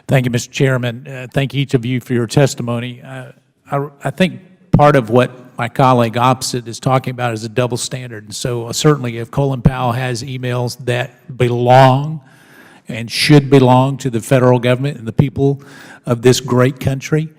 Thank you, Mr. Chairman. Thank each of you for your testimony. I think part of what my colleague opposite is talking about is a double standard. And so certainly if Colin Powell has emails that belong and should belong to the federal government and the people of this great country,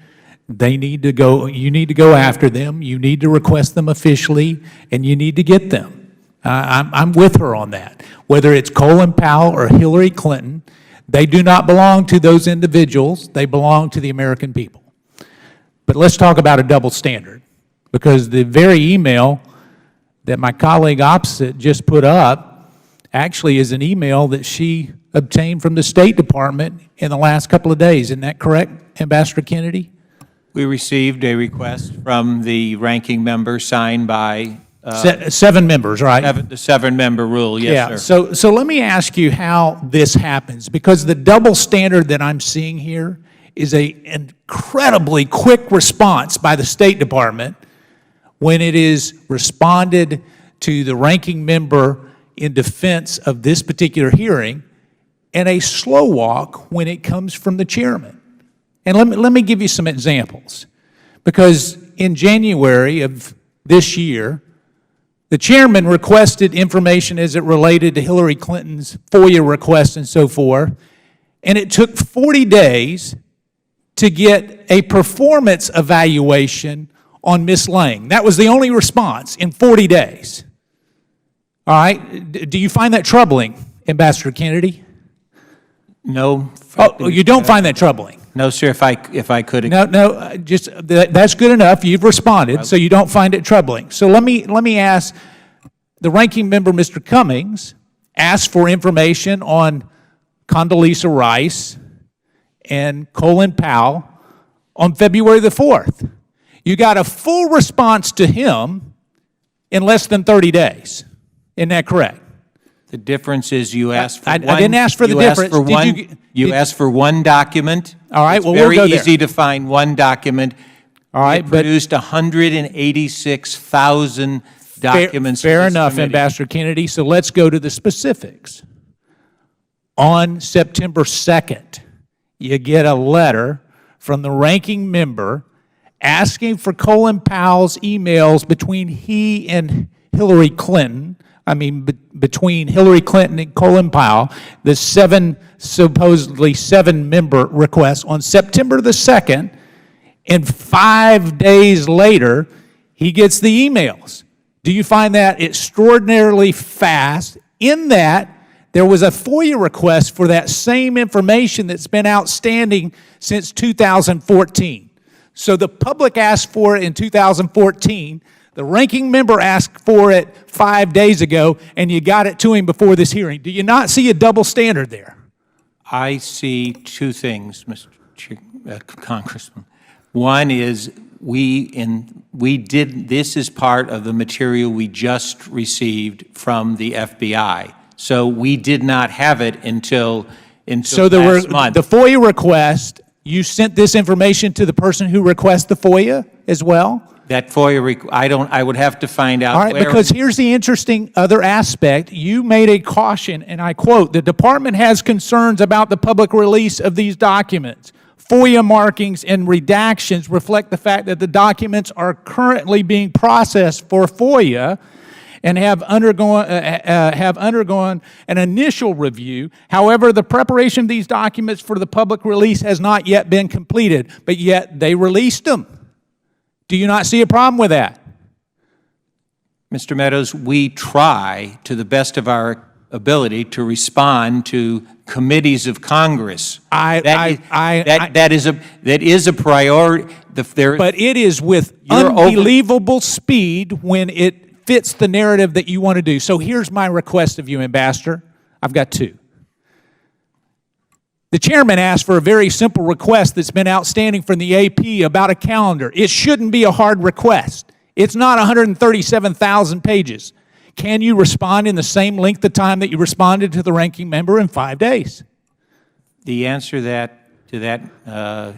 they need to go, you need to go after them, you need to request them officially, and you need to get them. I'm with her on that. Whether it's Colin Powell or Hillary Clinton, they do not belong to those individuals, they belong to the American people. But let's talk about a double standard, because the very email that my colleague opposite just put up actually is an email that she obtained from the State Department in the last couple of days. Isn't that correct, Ambassador Kennedy? We received a request from the ranking member signed by 7 members, right? The 7-member rule, yes, sir. So let me ask you how this happens, because the double standard that I'm seeing here is an incredibly quick response by the State Department when it is responded to the ranking member in defense of this particular hearing, and a slow walk when it comes from the chairman. And let me give you some examples, because in January of this year, the chairman requested information as it related to Hillary Clinton's FOIA request and so forth, and it took 40 days to get a performance evaluation on Ms. Lang. That was the only response in 40 days. All right? Do you find that troubling, Ambassador Kennedy? No. Oh, you don't find that troubling? No, sir, if I could. No, just that's good enough. You've responded, so you don't find it troubling. So let me ask, the ranking member, Mr. Cummings, asked for information on Condoleezza Rice and Colin Powell on February the 4th. You got a full response to him in less than 30 days. Isn't that correct? The difference is you asked for I didn't ask for the difference. You asked for one document. All right, well, we'll go there. It's very easy to find one document. All right, but produced 186,000 documents. Fair enough, Ambassador Kennedy. So let's go to the specifics. On September 2nd, you get a letter from the ranking member asking for Colin Powell's emails between he and Hillary Clinton. I mean, between Hillary Clinton and Colin Powell, the supposedly 7-member request on September the 2nd, and 5 days later, he gets the emails. Do you find that extraordinarily fast, in that there was a FOIA request for that same information that's been outstanding since 2014? So the public asked for it in 2014, the ranking member asked for it 5 days ago, and you got it to him before this hearing. Do you not see a double standard there? I see two things, Mr. Congressman. One is this is part of the material we just received from the FBI. So we did not have it until last month. The FOIA request, you sent this information to the person who requested the FOIA as well? That FOIA, I would have to find out. All right, because here's the interesting other aspect. You made a caution, and I quote, "The department has concerns about the public release of these documents. FOIA markings and redactions reflect the fact that the documents are currently being processed for FOIA and have undergone an initial review. However, the preparation of these documents for the public release has not yet been completed, but yet they released them." Do you not see a problem with that? Mr. Meadows, we try to the best of our ability to respond to committees of Congress. That is a priority. But it is with unbelievable speed when it fits the narrative that you want to do. So here's my request of you, Ambassador. I've got two. The chairman asked for a very simple request that's been outstanding from the AP about a calendar. It shouldn't be a hard request. It's not 137,000 pages. Can you respond in the same length of time that you responded to the ranking member in 5 days? The answer to that,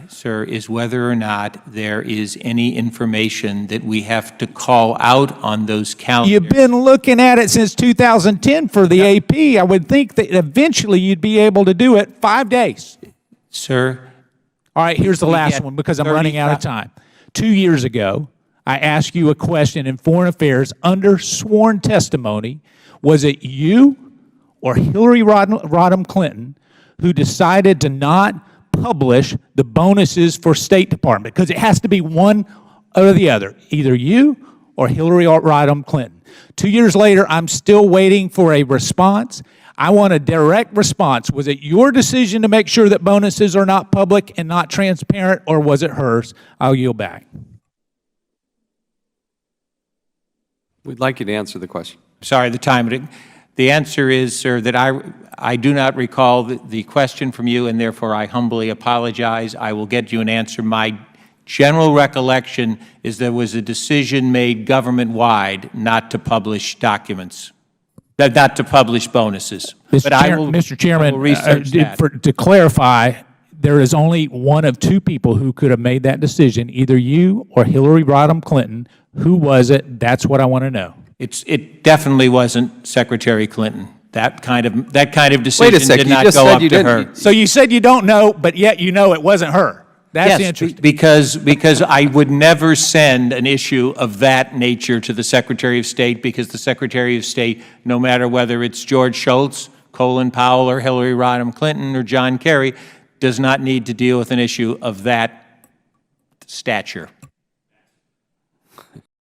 sir, is whether or not there is any information that we have to call out on those calendars. You've been looking at it since 2010 for the AP. I would think that eventually you'd be able to do it 5 days. Sir, All right, here's the last get one because I'm running out of 30 time. 2 years ago, I asked you a question in Foreign Affairs under sworn testimony. Was it you or Hillary Rodham Clinton who decided to not publish the bonuses for State Department? Because it has to be one or the other, either you or Hillary Rodham Clinton. 2 years later, I'm still waiting for a response. I want a direct response. Was it your decision to make sure that bonuses are not public and not transparent, or was it hers? I'll yield back. We'd like you to answer the question. sorry, the time. The answer is, sir, that I do not recall the question from you, and therefore I humbly apologize. I will get you an answer. My general recollection is there was a decision made government-wide not to publish documents, not to publish bonuses. Mr. Chairman, I will research that. To clarify, there is only one of two people who could have made that decision, either you or Hillary Rodham Clinton. Who was it? That's what I want to know. It definitely wasn't Secretary Clinton. That kind of decision did not go up to her. So you said you don't know, but yet you know it wasn't her. That's interesting. Because I would never send an issue of that nature to the Secretary of State, because the Secretary of State, no matter whether it's George Shultz, Colin Powell, or Hillary Rodham Clinton, or John Kerry, does not need to deal with an issue of that stature.